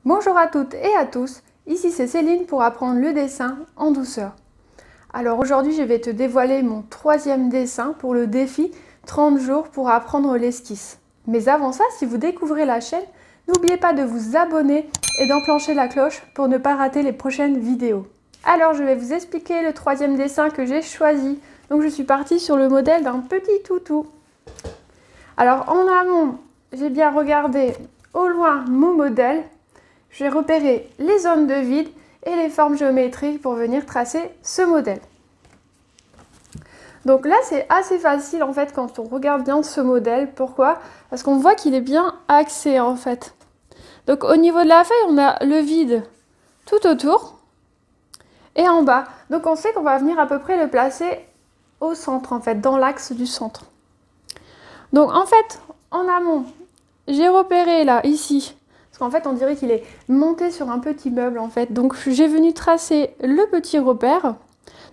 Bonjour à toutes et à tous, ici c'est Céline pour apprendre le dessin en douceur. Alors aujourd'hui je vais te dévoiler mon troisième dessin pour le défi 30 jours pour apprendre l'esquisse. Mais avant ça, si vous découvrez la chaîne, n'oubliez pas de vous abonner et d'enclencher la cloche pour ne pas rater les prochaines vidéos. Alors je vais vous expliquer le troisième dessin que j'ai choisi. Donc je suis partie sur le modèle d'un petit toutou. Alors en amont, j'ai bien regardé au loin mon modèle. J'ai repéré les zones de vide et les formes géométriques pour venir tracer ce modèle. Donc là, c'est assez facile en fait quand on regarde bien ce modèle. Pourquoi? Parce qu'on voit qu'il est bien axé en fait. Donc au niveau de la feuille, on a le vide tout autour et en bas. Donc on sait qu'on va venir à peu près le placer au centre en fait, dans l'axe du centre. Donc en fait, en amont, j'ai repéré là, ici, parce qu'en fait on dirait qu'il est monté sur un petit meuble en fait. Donc j'ai venu tracer le petit repère.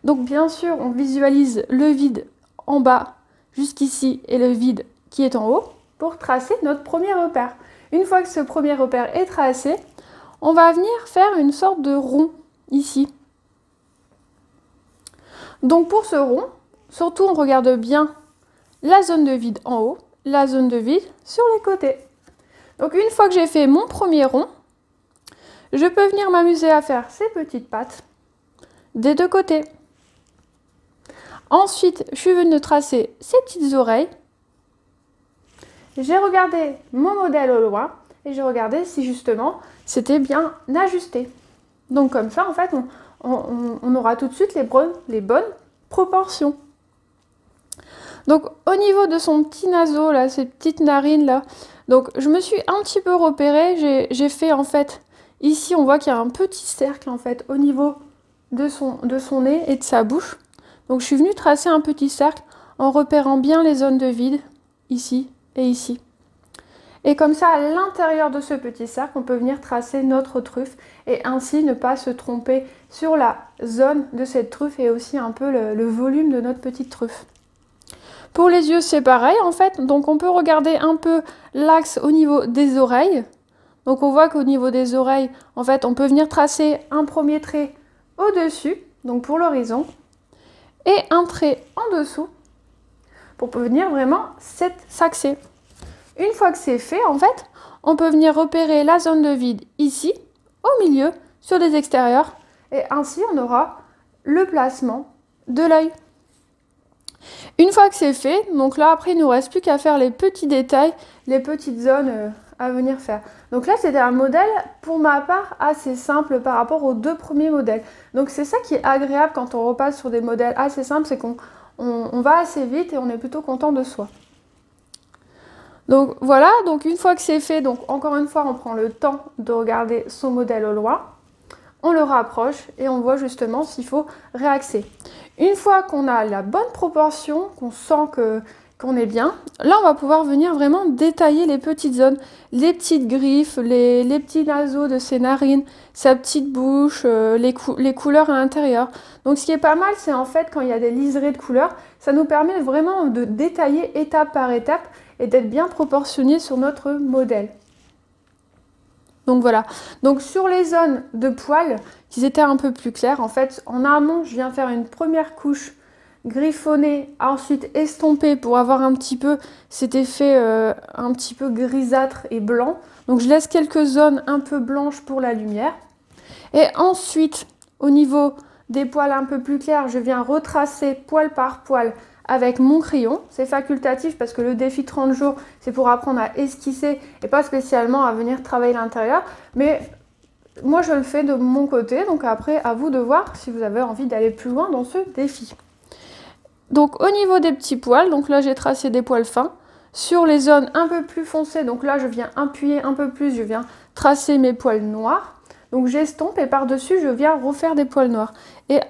Donc bien sûr on visualise le vide en bas jusqu'ici et le vide qui est en haut pour tracer notre premier repère. Une fois que ce premier repère est tracé, on va venir faire une sorte de rond ici. Donc pour ce rond, surtout on regarde bien la zone de vide en haut, la zone de vide sur les côtés. Donc une fois que j'ai fait mon premier rond, je peux venir m'amuser à faire ces petites pattes des deux côtés. Ensuite, je suis venue tracer ces petites oreilles. J'ai regardé mon modèle au loin et j'ai regardé si justement c'était bien ajusté. Donc comme ça, en fait, on aura tout de suite les bonnes proportions. Donc au niveau de son petit naseau, là, ces petites narines là, donc je me suis un petit peu repérée. J'ai fait en fait, ici on voit qu'il y a un petit cercle en fait au niveau de son nez et de sa bouche. Donc je suis venue tracer un petit cercle en repérant bien les zones de vide, ici et ici. Et comme ça, à l'intérieur de ce petit cercle, on peut venir tracer notre truffe et ainsi ne pas se tromper sur la zone de cette truffe et aussi un peu le volume de notre petite truffe. Pour les yeux, c'est pareil en fait. Donc on peut regarder un peu l'axe au niveau des oreilles. Donc on voit qu'au niveau des oreilles, en fait, on peut venir tracer un premier trait au-dessus, donc pour l'horizon, et un trait en dessous pour venir vraiment s'axer. Une fois que c'est fait, en fait, on peut venir repérer la zone de vide ici, au milieu, sur les extérieurs, et ainsi on aura le placement de l'œil. Une fois que c'est fait, donc là après il ne nous reste plus qu'à faire les petits détails, les petites zones à venir faire. Donc là c'était un modèle pour ma part assez simple par rapport aux deux premiers modèles. Donc c'est ça qui est agréable quand on repasse sur des modèles assez simples, c'est qu'on va assez vite et on est plutôt content de soi. Donc voilà, donc une fois que c'est fait, donc encore une fois on prend le temps de regarder son modèle au loin. On le rapproche et on voit justement s'il faut réaxer. Une fois qu'on a la bonne proportion, qu'on sent qu'on est bien, là on va pouvoir venir vraiment détailler les petites zones, les petites griffes, les petits naseaux de ses narines, sa petite bouche, les couleurs à l'intérieur. Donc ce qui est pas mal, c'est en fait quand il y a des liserés de couleurs, ça nous permet vraiment de détailler étape par étape et d'être bien proportionné sur notre modèle. Donc voilà, donc sur les zones de poils, qui étaient un peu plus claires, en fait, en amont, je viens faire une première couche griffonnée, ensuite estompée pour avoir un petit peu cet effet un petit peu grisâtre et blanc. Donc je laisse quelques zones un peu blanches pour la lumière. Et ensuite, au niveau des poils un peu plus clairs, je viens retracer poil par poil avec mon crayon. C'est facultatif parce que le défi 30 jours, c'est pour apprendre à esquisser et pas spécialement à venir travailler l'intérieur. Mais moi, je le fais de mon côté. Donc après, à vous de voir si vous avez envie d'aller plus loin dans ce défi. Donc au niveau des petits poils, donc là, j'ai tracé des poils fins. Sur les zones un peu plus foncées, donc là, je viens appuyer un peu plus, je viens tracer mes poils noirs. Donc j'estompe et par-dessus, je viens refaire des poils noirs. Et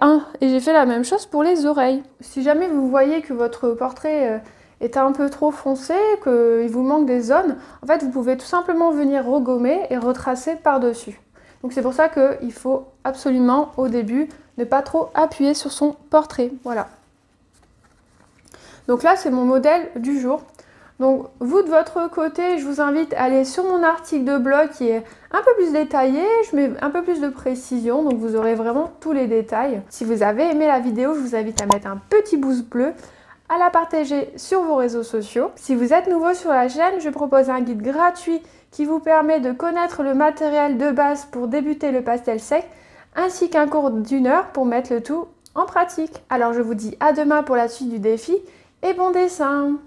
j'ai fait la même chose pour les oreilles. Si jamais vous voyez que votre portrait est un peu trop foncé, qu'il vous manque des zones, en fait, vous pouvez tout simplement venir regommer et retracer par-dessus. Donc c'est pour ça qu'il faut absolument, au début, ne pas trop appuyer sur son portrait. Voilà. Donc là, c'est mon modèle du jour. Donc vous de votre côté, je vous invite à aller sur mon article de blog qui est un peu plus détaillé, je mets un peu plus de précision, donc vous aurez vraiment tous les détails. Si vous avez aimé la vidéo, je vous invite à mettre un petit pouce bleu, à la partager sur vos réseaux sociaux. Si vous êtes nouveau sur la chaîne, je propose un guide gratuit qui vous permet de connaître le matériel de base pour débuter le pastel sec, ainsi qu'un cours d'1 heure pour mettre le tout en pratique. Alors je vous dis à demain pour la suite du défi et bon dessin!